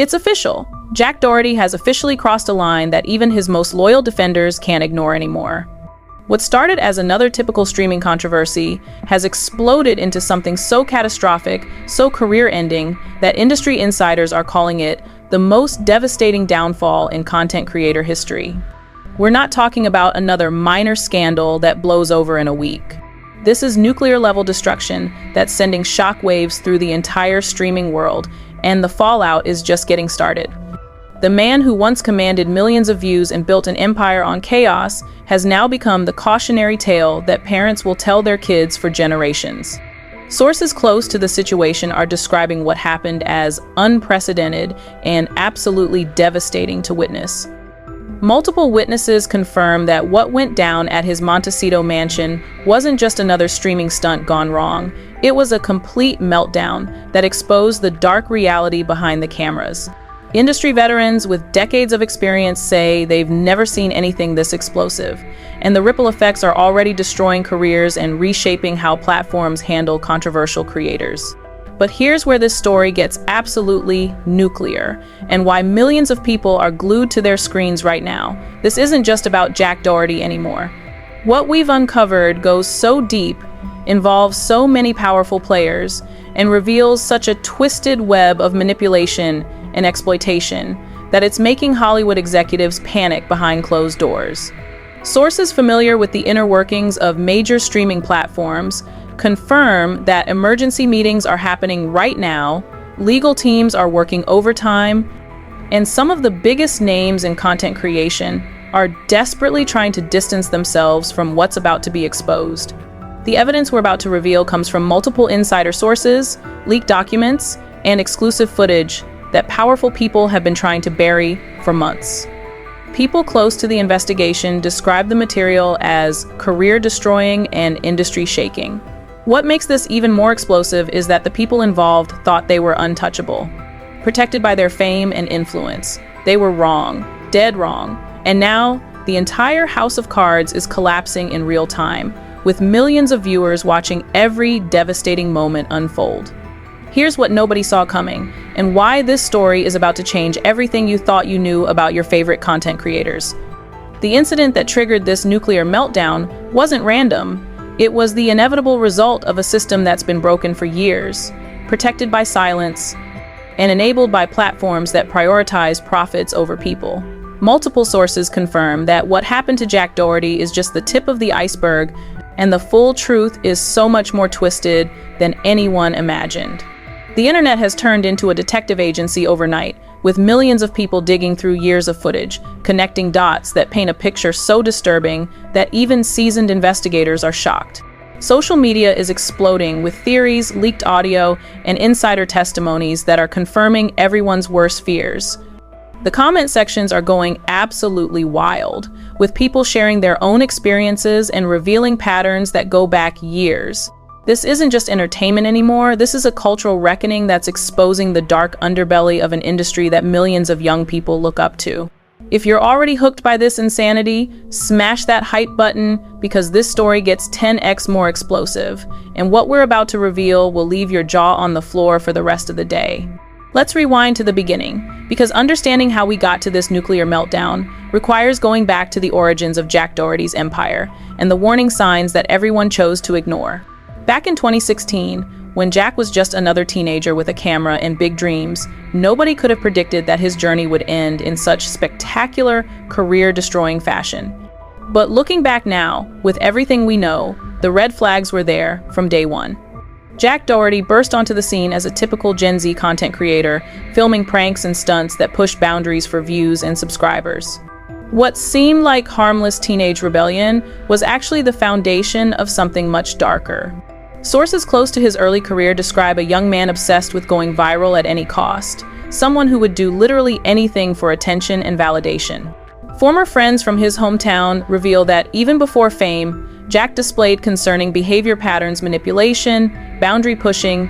It's official. Jack Doherty has officially crossed a line that even his most loyal defenders can't ignore anymore. What started as another typical streaming controversy has exploded into something so catastrophic, so career-ending, that industry insiders are calling it the most devastating downfall in content creator history. We're not talking about another minor scandal that blows over in a week. This is nuclear-level destruction that's sending shockwaves through the entire streaming world, and the fallout is just getting started. The man who once commanded millions of views and built an empire on chaos has now become the cautionary tale that parents will tell their kids for generations. Sources close to the situation are describing what happened as unprecedented and absolutely devastating to witness. Multiple witnesses confirm that what went down at his Montecito mansion wasn't just another streaming stunt gone wrong. It was a complete meltdown that exposed the dark reality behind the cameras. Industry veterans with decades of experience say they've never seen anything this explosive, and the ripple effects are already destroying careers and reshaping how platforms handle controversial creators. But here's where this story gets absolutely nuclear, and why millions of people are glued to their screens right now. This isn't just about Jack Doherty anymore. What we've uncovered goes so deep, involves so many powerful players, and reveals such a twisted web of manipulation and exploitation that it's making Hollywood executives panic behind closed doors. Sources familiar with the inner workings of major streaming platforms confirm that emergency meetings are happening right now, legal teams are working overtime, and some of the biggest names in content creation are desperately trying to distance themselves from what's about to be exposed. The evidence we're about to reveal comes from multiple insider sources, leaked documents, and exclusive footage that powerful people have been trying to bury for months. People close to the investigation describe the material as career-destroying and industry-shaking. What makes this even more explosive is that the people involved thought they were untouchable, protected by their fame and influence. They were wrong, dead wrong, and now the entire house of cards is collapsing in real time, with millions of viewers watching every devastating moment unfold. Here's what nobody saw coming, and why this story is about to change everything you thought you knew about your favorite content creators. The incident that triggered this nuclear meltdown wasn't random. It was the inevitable result of a system that's been broken for years, protected by silence, and enabled by platforms that prioritize profits over people. Multiple sources confirm that what happened to Jack Doherty is just the tip of the iceberg, and the full truth is so much more twisted than anyone imagined. The internet has turned into a detective agency overnight, with millions of people digging through years of footage, connecting dots that paint a picture so disturbing that even seasoned investigators are shocked. Social media is exploding with theories, leaked audio, and insider testimonies that are confirming everyone's worst fears. The comment sections are going absolutely wild, with people sharing their own experiences and revealing patterns that go back years. This isn't just entertainment anymore, this is a cultural reckoning that's exposing the dark underbelly of an industry that millions of young people look up to. If you're already hooked by this insanity, smash that hype button, because this story gets 10x more explosive, and what we're about to reveal will leave your jaw on the floor for the rest of the day. Let's rewind to the beginning, because understanding how we got to this nuclear meltdown requires going back to the origins of Jack Doherty's empire and the warning signs that everyone chose to ignore. Back in 2016, when Jack was just another teenager with a camera and big dreams, nobody could have predicted that his journey would end in such spectacular, career-destroying fashion. But looking back now, with everything we know, the red flags were there from day one. Jack Doherty burst onto the scene as a typical Gen Z content creator, filming pranks and stunts that pushed boundaries for views and subscribers. What seemed like harmless teenage rebellion was actually the foundation of something much darker. Sources close to his early career describe a young man obsessed with going viral at any cost, someone who would do literally anything for attention and validation. Former friends from his hometown reveal that even before fame, Jack displayed concerning behavior patterns, manipulation, boundary pushing,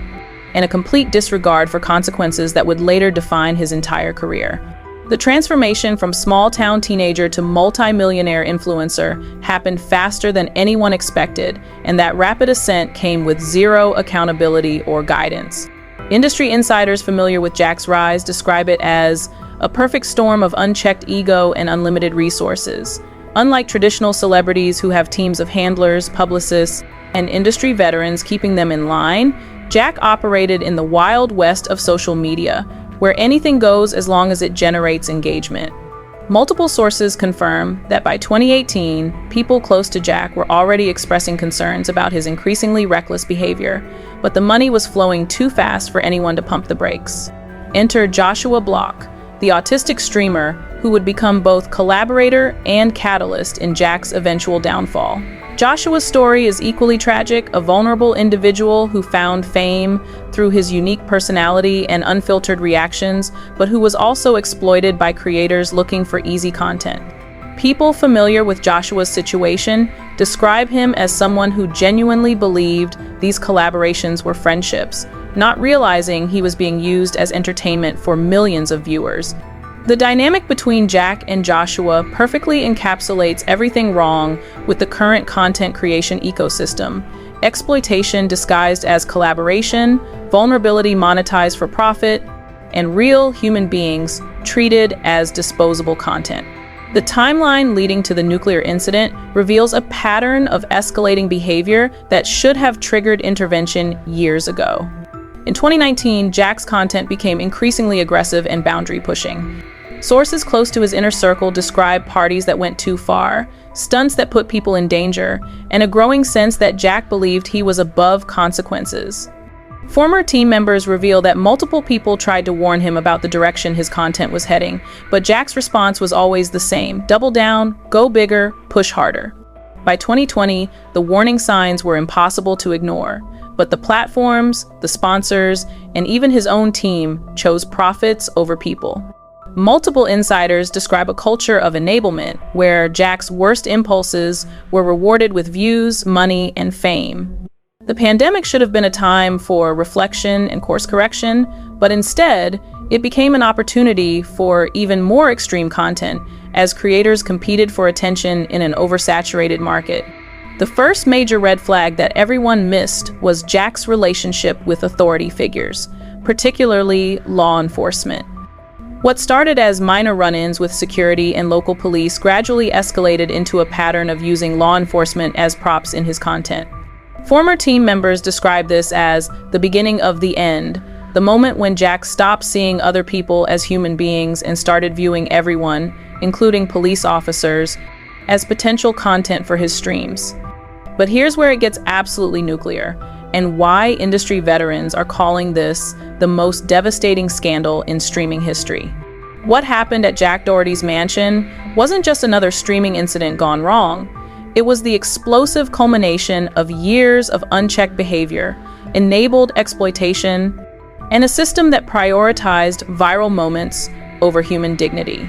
and a complete disregard for consequences that would later define his entire career. The transformation from small-town teenager to multi-millionaire influencer happened faster than anyone expected, and that rapid ascent came with zero accountability or guidance. Industry insiders familiar with Jack's rise describe it as a perfect storm of unchecked ego and unlimited resources. Unlike traditional celebrities who have teams of handlers, publicists, and industry veterans keeping them in line, Jack operated in the wild west of social media, where anything goes as long as it generates engagement. Multiple sources confirm that by 2018, people close to Jack were already expressing concerns about his increasingly reckless behavior, but the money was flowing too fast for anyone to pump the brakes. Enter Joshua Block, the autistic streamer who would become both collaborator and catalyst in Jack's eventual downfall. Joshua's story is equally tragic, a vulnerable individual who found fame through his unique personality and unfiltered reactions, but who was also exploited by creators looking for easy content. People familiar with Joshua's situation describe him as someone who genuinely believed these collaborations were friendships, not realizing he was being used as entertainment for millions of viewers. The dynamic between Jack and Joshua perfectly encapsulates everything wrong with the current content creation ecosystem. Exploitation disguised as collaboration, vulnerability monetized for profit, and real human beings treated as disposable content. The timeline leading to the nuclear incident reveals a pattern of escalating behavior that should have triggered intervention years ago. In 2019, Jack's content became increasingly aggressive and boundary-pushing. Sources close to his inner circle describe parties that went too far, stunts that put people in danger, and a growing sense that Jack believed he was above consequences. Former team members reveal that multiple people tried to warn him about the direction his content was heading, but Jack's response was always the same: double down, go bigger, push harder. By 2020, the warning signs were impossible to ignore. But the platforms, the sponsors, and even his own team chose profits over people. Multiple insiders describe a culture of enablement where Jack's worst impulses were rewarded with views, money, and fame. The pandemic should have been a time for reflection and course correction, but instead, it became an opportunity for even more extreme content as creators competed for attention in an oversaturated market. The first major red flag that everyone missed was Jack's relationship with authority figures, particularly law enforcement. What started as minor run-ins with security and local police gradually escalated into a pattern of using law enforcement as props in his content. Former team members describe this as the beginning of the end, the moment when Jack stopped seeing other people as human beings and started viewing everyone, including police officers, as potential content for his streams. But here's where it gets absolutely nuclear, and why industry veterans are calling this the most devastating scandal in streaming history. What happened at Jack Doherty's mansion wasn't just another streaming incident gone wrong. It was the explosive culmination of years of unchecked behavior, enabled exploitation, and a system that prioritized viral moments over human dignity.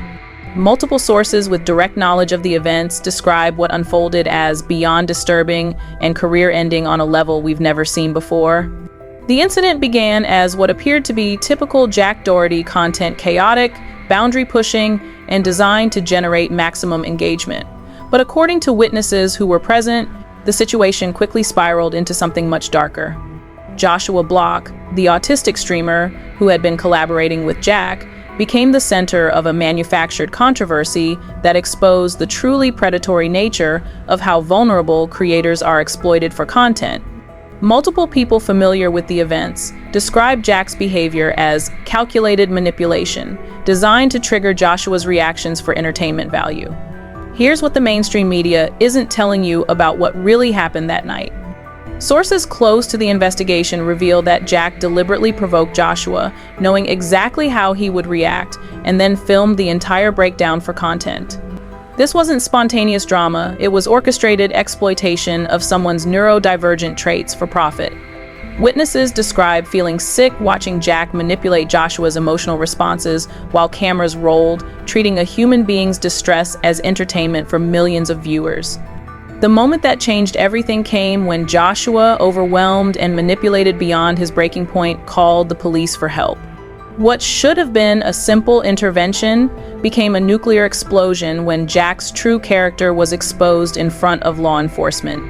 Multiple sources with direct knowledge of the events describe what unfolded as beyond disturbing and career-ending on a level we've never seen before. The incident began as what appeared to be typical Jack Doherty content: chaotic, boundary-pushing, and designed to generate maximum engagement. But according to witnesses who were present, the situation quickly spiraled into something much darker. Joshua Block, the autistic streamer who had been collaborating with Jack, became the center of a manufactured controversy that exposed the truly predatory nature of how vulnerable creators are exploited for content. Multiple people familiar with the events describe Jack's behavior as calculated manipulation, designed to trigger Joshua's reactions for entertainment value. Here's what the mainstream media isn't telling you about what really happened that night. Sources close to the investigation reveal that Jack deliberately provoked Joshua, knowing exactly how he would react, and then filmed the entire breakdown for content. This wasn't spontaneous drama, it was orchestrated exploitation of someone's neurodivergent traits for profit. Witnesses describe feeling sick watching Jack manipulate Joshua's emotional responses while cameras rolled, treating a human being's distress as entertainment for millions of viewers. The moment that changed everything came when Joshua, overwhelmed and manipulated beyond his breaking point, called the police for help. What should have been a simple intervention became a nuclear explosion when Jack's true character was exposed in front of law enforcement.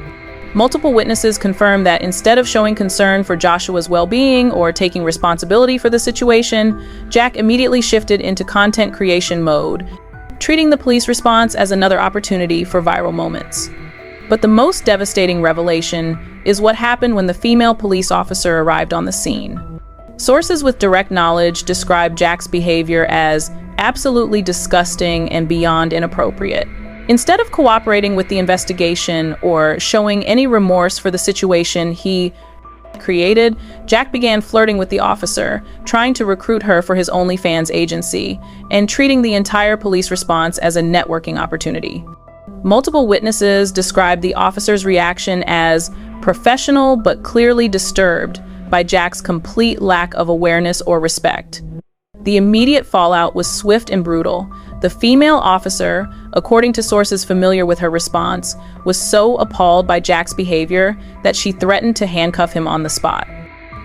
Multiple witnesses confirmed that instead of showing concern for Joshua's well-being or taking responsibility for the situation, Jack immediately shifted into content creation mode, treating the police response as another opportunity for viral moments. But the most devastating revelation is what happened when the female police officer arrived on the scene. Sources with direct knowledge describe Jack's behavior as absolutely disgusting and beyond inappropriate. Instead of cooperating with the investigation or showing any remorse for the situation he created, Jack began flirting with the officer, trying to recruit her for his OnlyFans agency, and treating the entire police response as a networking opportunity. Multiple witnesses described the officer's reaction as professional but clearly disturbed by Jack's complete lack of awareness or respect. The immediate fallout was swift and brutal. The female officer, according to sources familiar with her response, was so appalled by Jack's behavior that she threatened to handcuff him on the spot.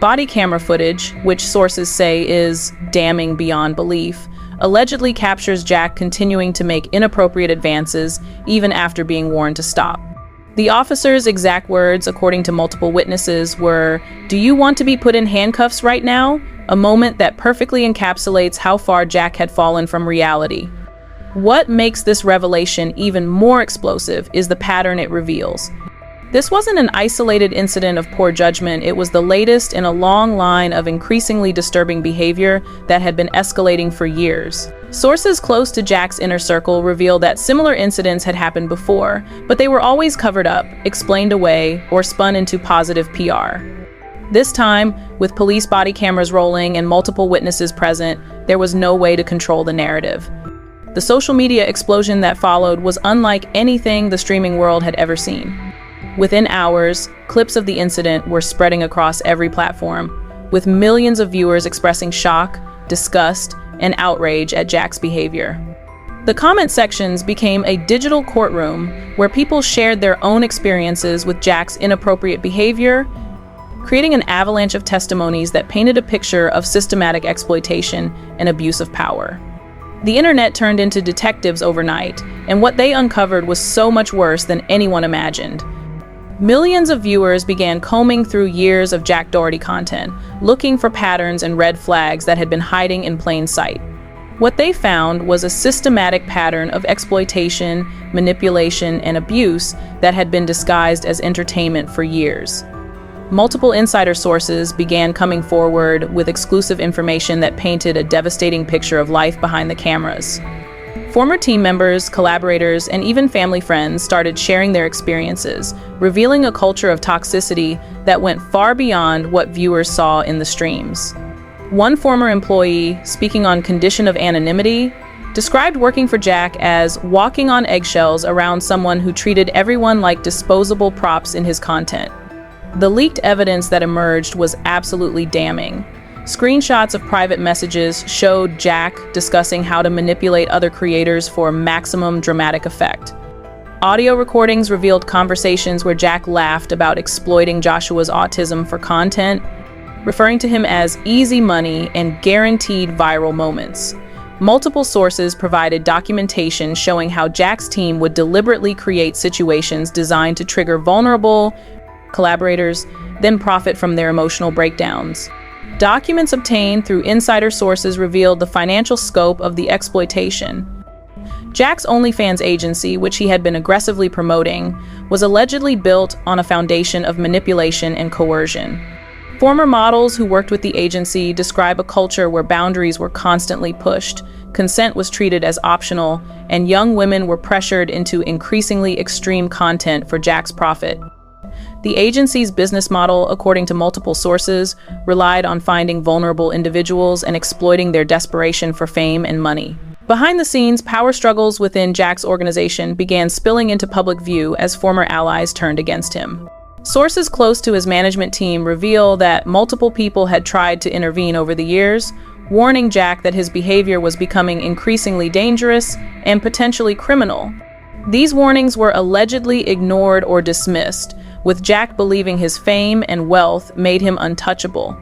Body camera footage, which sources say is damning beyond belief, allegedly captures Jack continuing to make inappropriate advances even after being warned to stop. The officer's exact words, according to multiple witnesses, were, "Do you want to be put in handcuffs right now?" A moment that perfectly encapsulates how far Jack had fallen from reality. What makes this revelation even more explosive is the pattern it reveals. This wasn't an isolated incident of poor judgment, it was the latest in a long line of increasingly disturbing behavior that had been escalating for years. Sources close to Jack's inner circle reveal that similar incidents had happened before, but they were always covered up, explained away, or spun into positive PR. This time, with police body cameras rolling and multiple witnesses present, there was no way to control the narrative. The social media explosion that followed was unlike anything the streaming world had ever seen. Within hours, clips of the incident were spreading across every platform, with millions of viewers expressing shock, disgust, and outrage at Jack's behavior. The comment sections became a digital courtroom where people shared their own experiences with Jack's inappropriate behavior, creating an avalanche of testimonies that painted a picture of systematic exploitation and abuse of power. The internet turned into detectives overnight, and what they uncovered was so much worse than anyone imagined. Millions of viewers began combing through years of Jack Doherty content, looking for patterns and red flags that had been hiding in plain sight. What they found was a systematic pattern of exploitation, manipulation, and abuse that had been disguised as entertainment for years. Multiple insider sources began coming forward with exclusive information that painted a devastating picture of life behind the cameras. Former team members, collaborators, and even family friends started sharing their experiences, revealing a culture of toxicity that went far beyond what viewers saw in the streams. One former employee, speaking on condition of anonymity, described working for Jack as walking on eggshells around someone who treated everyone like disposable props in his content. The leaked evidence that emerged was absolutely damning. Screenshots of private messages showed Jack discussing how to manipulate other creators for maximum dramatic effect. Audio recordings revealed conversations where Jack laughed about exploiting Joshua's autism for content, referring to him as easy money and guaranteed viral moments. Multiple sources provided documentation showing how Jack's team would deliberately create situations designed to trigger vulnerable collaborators, then profit from their emotional breakdowns. Documents obtained through insider sources revealed the financial scope of the exploitation. Jack's OnlyFans agency, which he had been aggressively promoting, was allegedly built on a foundation of manipulation and coercion. Former models who worked with the agency describe a culture where boundaries were constantly pushed, consent was treated as optional, and young women were pressured into increasingly extreme content for Jack's profit. The agency's business model, according to multiple sources, relied on finding vulnerable individuals and exploiting their desperation for fame and money. Behind the scenes, power struggles within Jack's organization began spilling into public view as former allies turned against him. Sources close to his management team reveal that multiple people had tried to intervene over the years, warning Jack that his behavior was becoming increasingly dangerous and potentially criminal. These warnings were allegedly ignored or dismissed, with Jack believing his fame and wealth made him untouchable.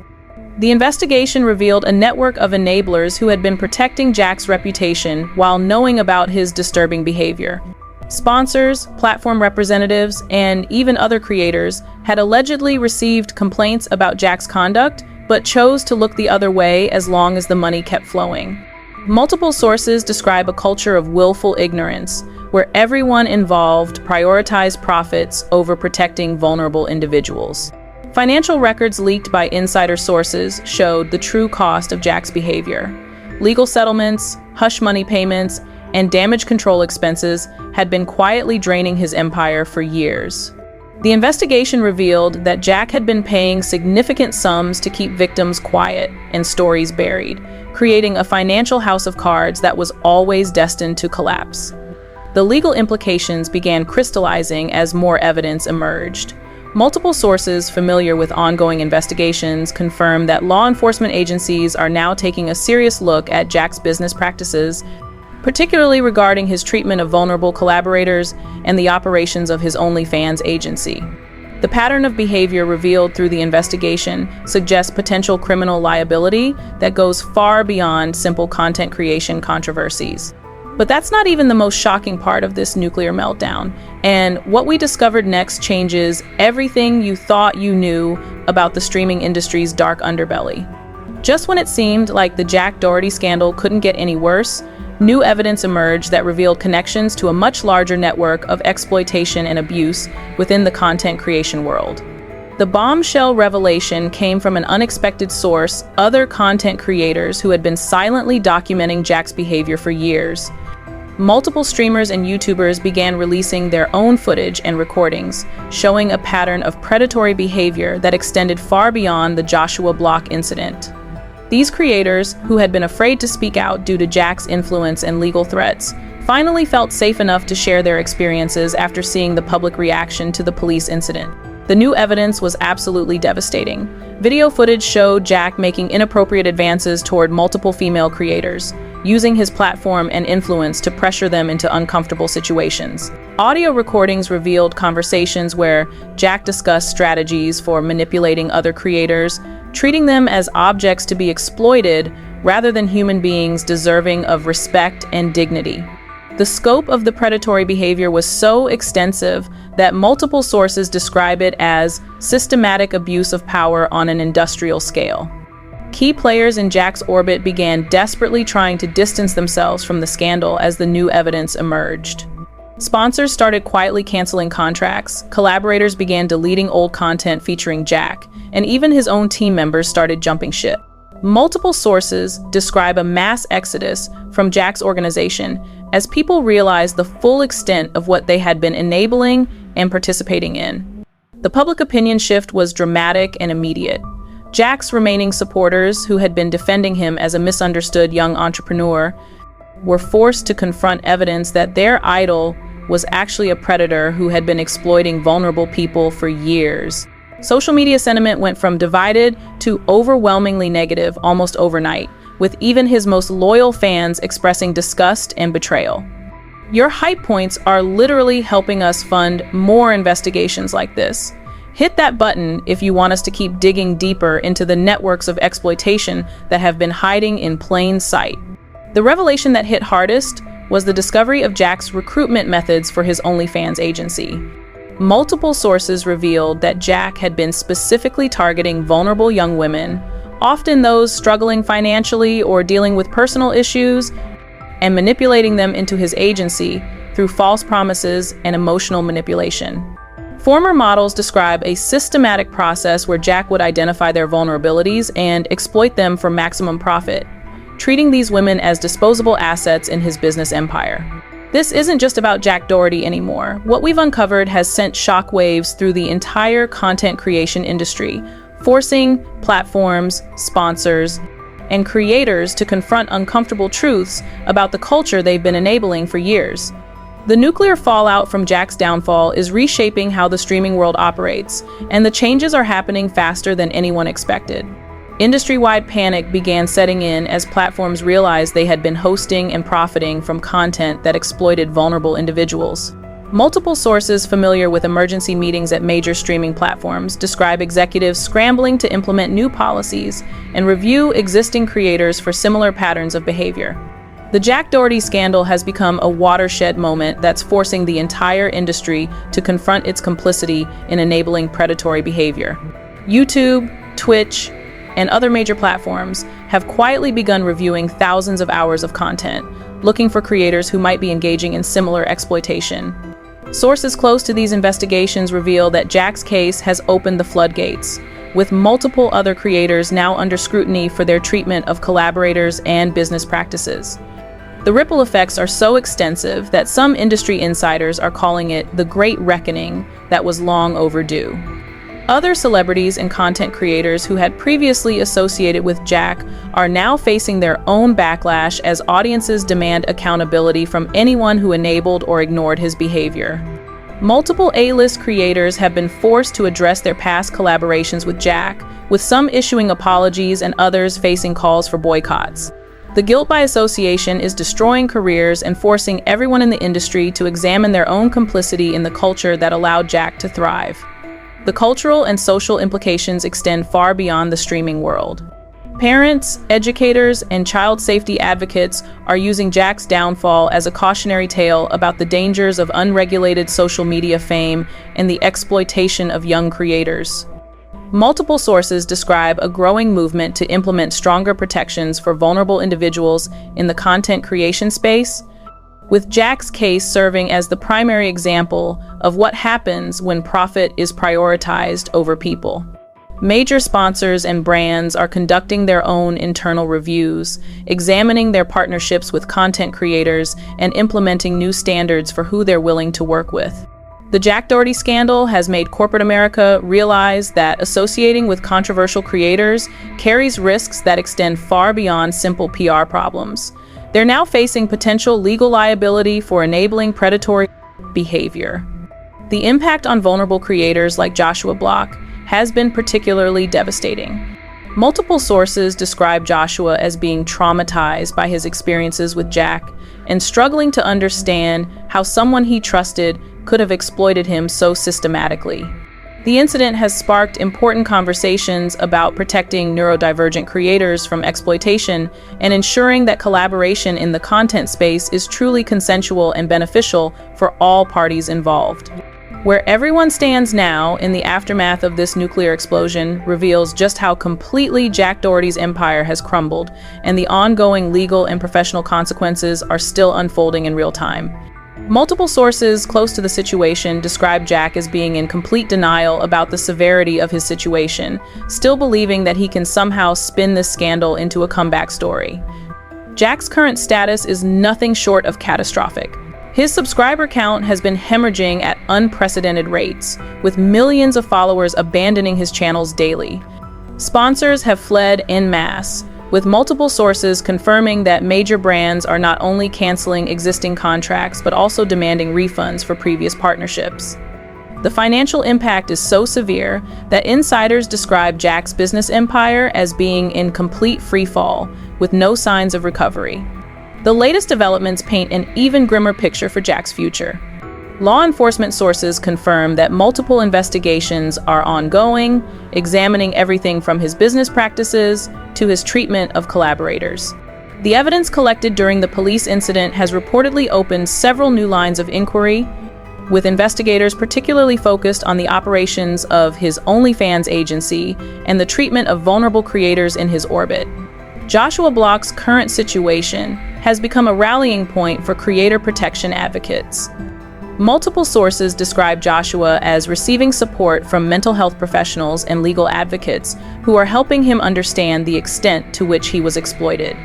The investigation revealed a network of enablers who had been protecting Jack's reputation while knowing about his disturbing behavior. Sponsors, platform representatives, and even other creators had allegedly received complaints about Jack's conduct, but chose to look the other way as long as the money kept flowing. Multiple sources describe a culture of willful ignorance, where everyone involved prioritized profits over protecting vulnerable individuals. Financial records leaked by insider sources showed the true cost of Jack's behavior. Legal settlements, hush money payments, and damage control expenses had been quietly draining his empire for years. The investigation revealed that Jack had been paying significant sums to keep victims quiet and stories buried, creating a financial house of cards that was always destined to collapse. The legal implications began crystallizing as more evidence emerged. Multiple sources familiar with ongoing investigations confirm that law enforcement agencies are now taking a serious look at Jack's business practices, particularly regarding his treatment of vulnerable collaborators and the operations of his OnlyFans agency. The pattern of behavior revealed through the investigation suggests potential criminal liability that goes far beyond simple content creation controversies. But that's not even the most shocking part of this nuclear meltdown, and what we discovered next changes everything you thought you knew about the streaming industry's dark underbelly. Just when it seemed like the Jack Doherty scandal couldn't get any worse, new evidence emerged that revealed connections to a much larger network of exploitation and abuse within the content creation world. The bombshell revelation came from an unexpected source: other content creators who had been silently documenting Jack's behavior for years. Multiple streamers and YouTubers began releasing their own footage and recordings, showing a pattern of predatory behavior that extended far beyond the Joshua Block incident. These creators, who had been afraid to speak out due to Jack's influence and legal threats, finally felt safe enough to share their experiences after seeing the public reaction to the police incident. The new evidence was absolutely devastating. Video footage showed Jack making inappropriate advances toward multiple female creators, using his platform and influence to pressure them into uncomfortable situations. Audio recordings revealed conversations where Jack discussed strategies for manipulating other creators, treating them as objects to be exploited rather than human beings deserving of respect and dignity. The scope of the predatory behavior was so extensive that multiple sources describe it as systematic abuse of power on an industrial scale. Key players in Jack's orbit began desperately trying to distance themselves from the scandal as the new evidence emerged. Sponsors started quietly canceling contracts, collaborators began deleting old content featuring Jack, and even his own team members started jumping ship. Multiple sources describe a mass exodus from Jack's organization as people realized the full extent of what they had been enabling and participating in. The public opinion shift was dramatic and immediate. Jack's remaining supporters, who had been defending him as a misunderstood young entrepreneur, were forced to confront evidence that their idol was actually a predator who had been exploiting vulnerable people for years. Social media sentiment went from divided to overwhelmingly negative almost overnight, with even his most loyal fans expressing disgust and betrayal. Your hype points are literally helping us fund more investigations like this. Hit that button if you want us to keep digging deeper into the networks of exploitation that have been hiding in plain sight. The revelation that hit hardest was the discovery of Jack's recruitment methods for his OnlyFans agency. Multiple sources revealed that Jack had been specifically targeting vulnerable young women, often those struggling financially or dealing with personal issues, and manipulating them into his agency through false promises and emotional manipulation. Former models describe a systematic process where Jack would identify their vulnerabilities and exploit them for maximum profit, treating these women as disposable assets in his business empire. This isn't just about Jack Doherty anymore. What we've uncovered has sent shockwaves through the entire content creation industry, forcing platforms, sponsors, and creators to confront uncomfortable truths about the culture they've been enabling for years. The nuclear fallout from Jack's downfall is reshaping how the streaming world operates, and the changes are happening faster than anyone expected. Industry-wide panic began setting in as platforms realized they had been hosting and profiting from content that exploited vulnerable individuals. Multiple sources familiar with emergency meetings at major streaming platforms describe executives scrambling to implement new policies and review existing creators for similar patterns of behavior. The Jack Doherty scandal has become a watershed moment that's forcing the entire industry to confront its complicity in enabling predatory behavior. YouTube, Twitch, and other major platforms have quietly begun reviewing thousands of hours of content, looking for creators who might be engaging in similar exploitation. Sources close to these investigations reveal that Jack's case has opened the floodgates, with multiple other creators now under scrutiny for their treatment of collaborators and business practices. The ripple effects are so extensive that some industry insiders are calling it the Great Reckoning that was long overdue. Other celebrities and content creators who had previously associated with Jack are now facing their own backlash as audiences demand accountability from anyone who enabled or ignored his behavior. Multiple A-list creators have been forced to address their past collaborations with Jack, with some issuing apologies and others facing calls for boycotts. The guilt by association is destroying careers and forcing everyone in the industry to examine their own complicity in the culture that allowed Jack to thrive. The cultural and social implications extend far beyond the streaming world. Parents, educators, and child safety advocates are using Jack's downfall as a cautionary tale about the dangers of unregulated social media fame and the exploitation of young creators. Multiple sources describe a growing movement to implement stronger protections for vulnerable individuals in the content creation space, with Jack's case serving as the primary example of what happens when profit is prioritized over people. Major sponsors and brands are conducting their own internal reviews, examining their partnerships with content creators, and implementing new standards for who they're willing to work with. The Jack Doherty scandal has made corporate America realize that associating with controversial creators carries risks that extend far beyond simple PR problems. They're now facing potential legal liability for enabling predatory behavior. The impact on vulnerable creators like Joshua Block has been particularly devastating. Multiple sources describe Joshua as being traumatized by his experiences with Jack and struggling to understand how someone he trusted could have exploited him so systematically. The incident has sparked important conversations about protecting neurodivergent creators from exploitation and ensuring that collaboration in the content space is truly consensual and beneficial for all parties involved. Where everyone stands now in the aftermath of this nuclear explosion reveals just how completely Jack Doherty's empire has crumbled, and the ongoing legal and professional consequences are still unfolding in real time. Multiple sources close to the situation describe Jack as being in complete denial about the severity of his situation, still believing that he can somehow spin this scandal into a comeback story. Jack's current status is nothing short of catastrophic. His subscriber count has been hemorrhaging at unprecedented rates, with millions of followers abandoning his channels daily. Sponsors have fled en masse, with multiple sources confirming that major brands are not only canceling existing contracts but also demanding refunds for previous partnerships. The financial impact is so severe that insiders describe Jack's business empire as being in complete freefall, with no signs of recovery. The latest developments paint an even grimmer picture for Jack's future. Law enforcement sources confirm that multiple investigations are ongoing, examining everything from his business practices to his treatment of collaborators. The evidence collected during the police incident has reportedly opened several new lines of inquiry, with investigators particularly focused on the operations of his OnlyFans agency and the treatment of vulnerable creators in his orbit. Joshua Block's current situation has become a rallying point for creator protection advocates. Multiple sources describe Joshua as receiving support from mental health professionals and legal advocates who are helping him understand the extent to which he was exploited.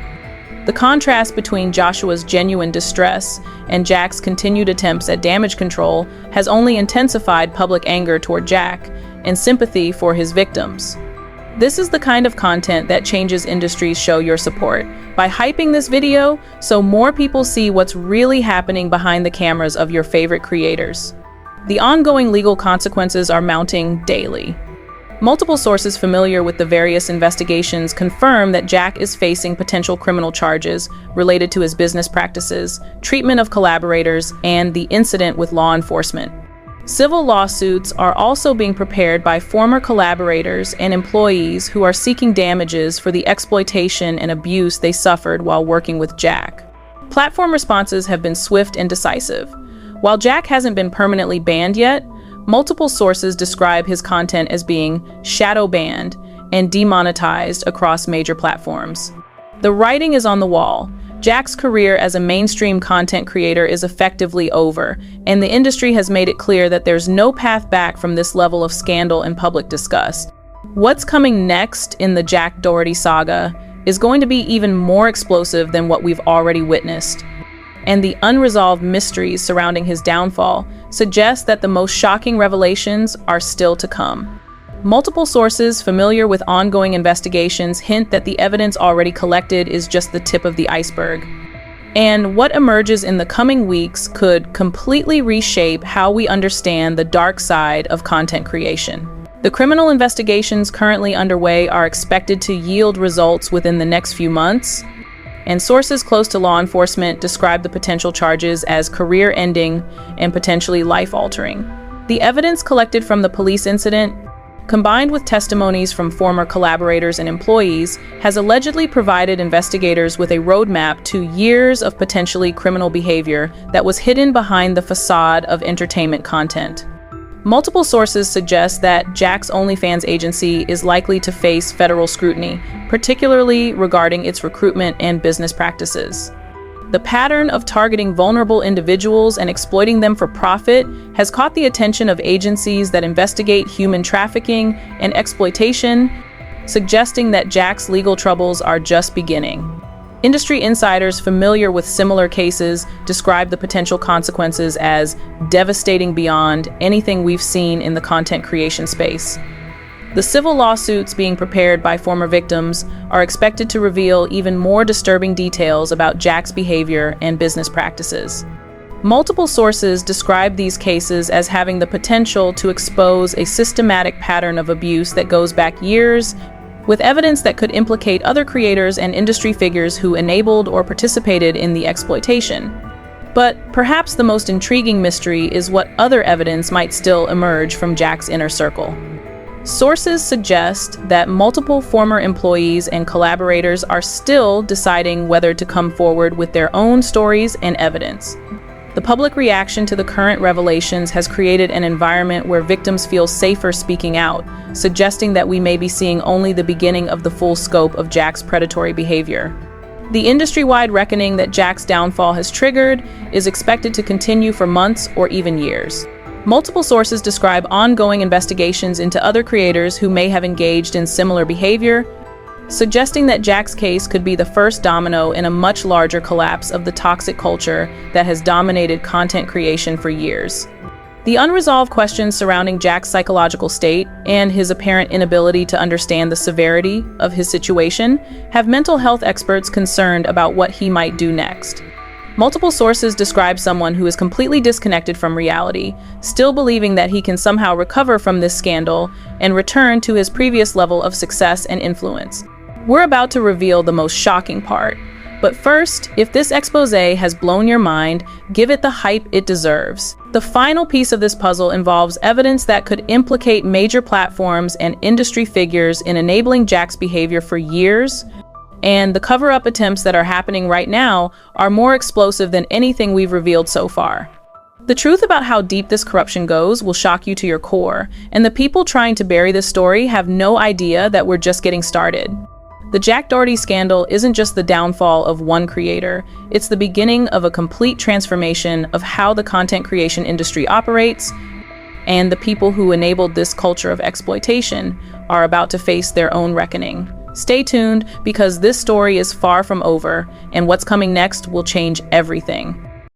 The contrast between Joshua's genuine distress and Jack's continued attempts at damage control has only intensified public anger toward Jack and sympathy for his victims. This is the kind of content that changes industries. Show your support by hyping this video so more people see what's really happening behind the cameras of your favorite creators. The ongoing legal consequences are mounting daily. Multiple sources familiar with the various investigations confirm that Jack is facing potential criminal charges related to his business practices, treatment of collaborators, and the incident with law enforcement. Civil lawsuits are also being prepared by former collaborators and employees who are seeking damages for the exploitation and abuse they suffered while working with Jack. Platform responses have been swift and decisive. While Jack hasn't been permanently banned yet, multiple sources describe his content as being shadow banned and demonetized across major platforms. The writing is on the wall. Jack's career as a mainstream content creator is effectively over, and the industry has made it clear that there's no path back from this level of scandal and public disgust. What's coming next in the Jack Doherty saga is going to be even more explosive than what we've already witnessed. And the unresolved mysteries surrounding his downfall suggest that the most shocking revelations are still to come. Multiple sources familiar with ongoing investigations hint that the evidence already collected is just the tip of the iceberg. And what emerges in the coming weeks could completely reshape how we understand the dark side of content creation. The criminal investigations currently underway are expected to yield results within the next few months, and sources close to law enforcement describe the potential charges as career-ending and potentially life-altering. The evidence collected from the police incident, combined with testimonies from former collaborators and employees, has allegedly provided investigators with a roadmap to years of potentially criminal behavior that was hidden behind the facade of entertainment content. Multiple sources suggest that Jack's OnlyFans agency is likely to face federal scrutiny, particularly regarding its recruitment and business practices. The pattern of targeting vulnerable individuals and exploiting them for profit has caught the attention of agencies that investigate human trafficking and exploitation, suggesting that Jack's legal troubles are just beginning. Industry insiders familiar with similar cases describe the potential consequences as devastating beyond anything we've seen in the content creation space. The civil lawsuits being prepared by former victims are expected to reveal even more disturbing details about Jack's behavior and business practices. Multiple sources describe these cases as having the potential to expose a systematic pattern of abuse that goes back years, with evidence that could implicate other creators and industry figures who enabled or participated in the exploitation. But perhaps the most intriguing mystery is what other evidence might still emerge from Jack's inner circle. Sources suggest that multiple former employees and collaborators are still deciding whether to come forward with their own stories and evidence. The public reaction to the current revelations has created an environment where victims feel safer speaking out, suggesting that we may be seeing only the beginning of the full scope of Jack's predatory behavior. The industry-wide reckoning that Jack's downfall has triggered is expected to continue for months or even years. Multiple sources describe ongoing investigations into other creators who may have engaged in similar behavior, suggesting that Jack's case could be the first domino in a much larger collapse of the toxic culture that has dominated content creation for years. The unresolved questions surrounding Jack's psychological state and his apparent inability to understand the severity of his situation have mental health experts concerned about what he might do next. Multiple sources describe someone who is completely disconnected from reality, still believing that he can somehow recover from this scandal and return to his previous level of success and influence. We're about to reveal the most shocking part. But first, if this expose has blown your mind, give it the hype it deserves. The final piece of this puzzle involves evidence that could implicate major platforms and industry figures in enabling Jack's behavior for years, and the cover-up attempts that are happening right now are more explosive than anything we've revealed so far. The truth about how deep this corruption goes will shock you to your core, and the people trying to bury this story have no idea that we're just getting started. The Jack Doherty scandal isn't just the downfall of one creator, it's the beginning of a complete transformation of how the content creation industry operates, and the people who enabled this culture of exploitation are about to face their own reckoning. Stay tuned, because this story is far from over, and what's coming next will change everything.